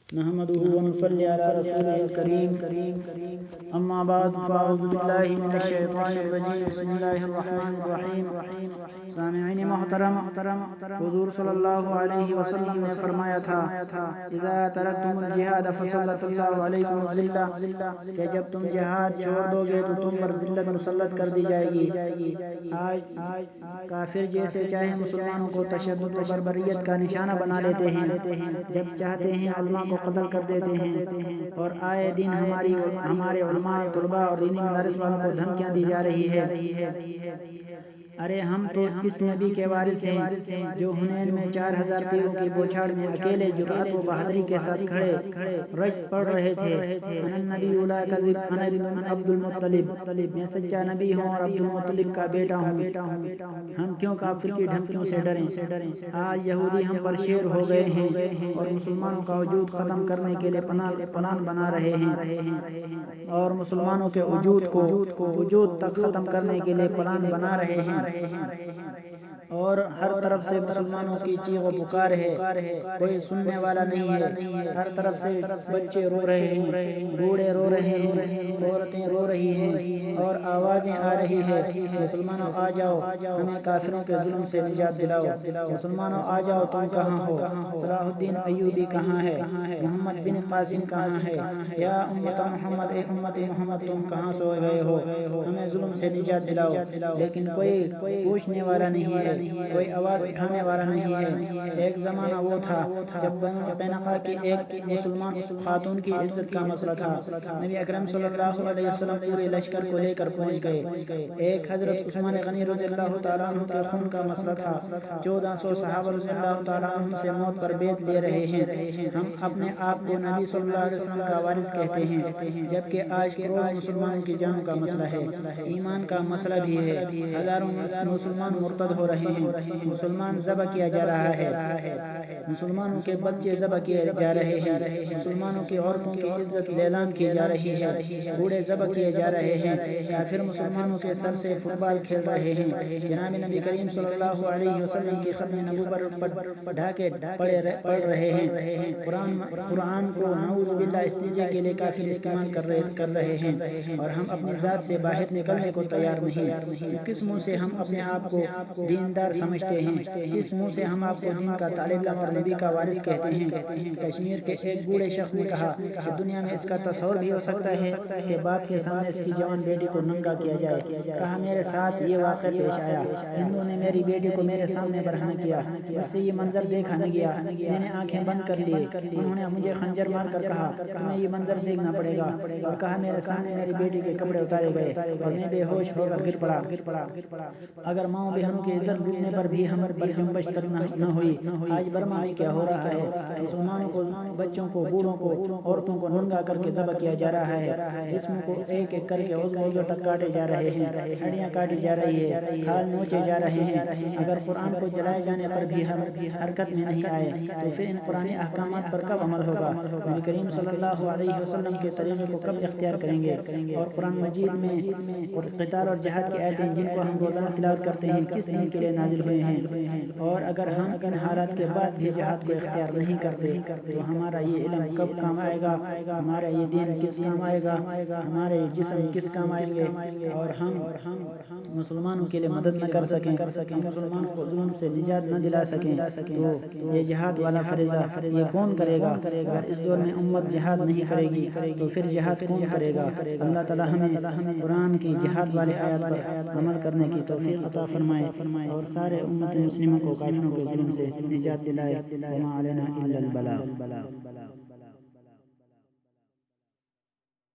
نحمده ونصلي على رسوله الكريم اما بعد فاعوذ بالله من الشیطان الرجیم بسم اللہ الرحمن الرحیم سامعین محترم، حضور صلی اللہ علیہ وسلم نے فرمایا تھا اذا ترکتم الجہاد فسلط اللہ علیکم الذلہ، کہ جب تم جہاد چھوڑ دو گے تو تم پر ذلت مسلط کر دی جائے گی۔ آج کافر جیسے چاہے مسلمانوں کو تشدد و بربریت کا نشانہ بنا لیتے ہیں، جب چاہتے ہیں علماء کو قتل کر دیتے ہیں، اور آئے دن ہمارے علماء، طلباء اور دینی مدارس والوں کو دھمکیاں دی جا رہی ہے۔ ارے ہم تو اس نبی کے وارث ہیں جو حنین میں 4000 تیروں کی بوچھاڑ میں اکیلے جرأت و بہادری کے ساتھ کھڑے رشت پڑھ رہے تھے۔ انا النبی لا کذب، انا عبد المطلب، میں سچا نبی ہوں اور عبد المطلب کا بیٹا ہوں۔ ہم کیوں کافر کی دھمکیوں سے ڈریں؟ آج یہودی ہم پر شیر ہو گئے ہیں اور مسلمانوں کا وجود ختم کرنے کے لیے پلان بنا رہے ہیں، اور مسلمانوں کے وجود تک ختم کرنے کے لیے پلان بنا رہے ہیں، اور ہر طرف سے مسلمانوں کی چیخ و پکار ہے، کوئی سننے والا نہیں ہے۔ ہر طرف سے بچے رو رہے ہیں، بوڑھے رو رہے ہیں، عورتیں رو رہی ہیں، اور آوازیں آ رہی ہے، مسلمانوں آ جاؤ، ہمیں کافروں کے ظلم سے نجات دلاؤ، مسلمانوں آ جاؤ، تم کہاں ہو؟ صلاح الدین ایوبی کہاں ہے؟ محمد بن قاسم کہاں ہے؟ یا امت محمد، اے امت محمد، تم کہاں سو گئے ہو؟ ہمیں ظلم سے نجات دلاؤ۔ لیکن کوئی پوچھنے والا نہیں ہے، کوئی آواز اٹھانے والا نہیں ہے۔ ایک زمانہ وہ تھا جب بنو قینقاع کی ایک مسلمان خاتون کی عزت کا مسئلہ تھا۔ نبی اکرم صلی اللہ علیہ وسلم پورے لشکر کو لے کر پہنچ گئے۔ ایک حضرت عثمان غنی رضی اللہ تعالیٰ عنہ کے خون کا مسئلہ تھا۔ 1400 صحابہ رضی اللہ تعالیٰ عنہ سے موت پر بیعت لے رہے ہیں۔ ہم اپنے آپ کو نبی صلی اللہ علیہ وسلم کا وارث کہتے ہیں، جبکہ آج کروڑوں مسلمانوں کی جانوں کا مسئلہ ہے، ایمان کا مسئلہ بھی ہے۔ ہزاروں مسلمان مرتد ہو رہے ہیں، مسلمان ذبح کیا جا رہا ہے، مسلمانوں کے بچے ذبح کیے جا رہے ہیں، مسلمانوں کی عورتوں کی عزت لیلام کی جا رہی ہے، بوڑھے ذبح کیے جا رہے ہیں، کافر مسلمانوں کے سر سے فٹ بال کھیل رہے ہیں۔ جناب نبی کریم صلی اللہ علیہ وسلم کی ختم نبوت پر ڈھاکے پڑ رہے ہیں۔ قرآن کو نعوذ باللہ استنجا کے لیے کافر استعمال کر رہے ہیں، اور ہم اپنی ذات سے باہر نکلنے کو تیار نہیں۔ کس منہ سے ہم اپنے آپ کو دیندار سمجھتے ہیں؟ کس منہ سے ہم آپ کو دین کا طالب علم اور نبی کا وارث کہتے ہیں؟ کشمیر کے ایک بوڑھے شخص نے کہا کہ دنیا میں اس کا تصور بھی ہو سکتا ہے کہ باپ کے سامنے اس کی جوان بیٹی کو ننگا کیا جائے۔ کہا میرے ساتھ یہ واقعہ پیش آیا، ہندو نے میری بیٹی کو میرے سامنے برہنہ کیا، اس سے یہ منظر دیکھا نہیں گیا، میں نے آنکھیں بند کر لی، انہوں نے مجھے خنجر مار کر کہا تمہیں یہ منظر دیکھنا پڑے گا، اور کہا میرے سامنے میری بیٹی کے کپڑے اتارے گئے اور میں بے ہوش ہو کر گر پڑا۔ اگر ماؤں بہنوں کی عزت لوٹنے پر بھی ہم پر جنبش تک نہ ہوئی، آج برما میں کیا ہو رہا ہے؟ مسلمانوں کو، بچوں کو، بوڑھوں کو، عورتوں کو ننگا کر کے ذبح کیا جا رہا ہے، جسم کو ایک ایک کر کے عضو تک کاٹے جا رہے ہیں، ہڈیاں کاٹی جا رہی ہے، کھال نوچے جا رہے ہیں۔ اگر قرآن کو جلائے جانے پر بھی ہم حرکت میں نہیں آئے تو پھر ان قرآنی احکامات پر کب عمل ہوگا؟ نبی کریم صلی اللہ علیہ وسلم کے طریقے کو کب اختیار کریں گے؟ اور قرآن مجید میں قتال اور جہاد کی آیتیں جن کو ہم روزانہ تلاوت کرتے ہیں کس دین کے لیے نازل ہوئے ہیں؟ اور اگر ہم ان حالات کے بعد بھی جہاد کو اختیار نہیں کرتے تو ہمارا یہ علم کب کام آئے گا؟ ہمارا یہ دین کس کام آئے گا؟ ہمارے جسم کس کام آئیں گے؟ اور ہم مسلمانوں کے لیے مدد نہ کر سکیں، مسلمانوں کو ظلم سے نجات نہ دلا سکیں، تو یہ جہاد والا فریضہ یہ کون کرے گا؟ اگر اس دور میں امت جہاد نہیں کرے گی تو پھر جہاد کون کرے گا؟ اللہ تعالی ہمیں قرآن کی جہاد والے آیات پر عمل کرنے کی توفیق عطا فرمائے، اور سارے امت مسلموں کو کافروں کے ظلم سے نجات دلائے۔ وما علینا الا البلاغ۔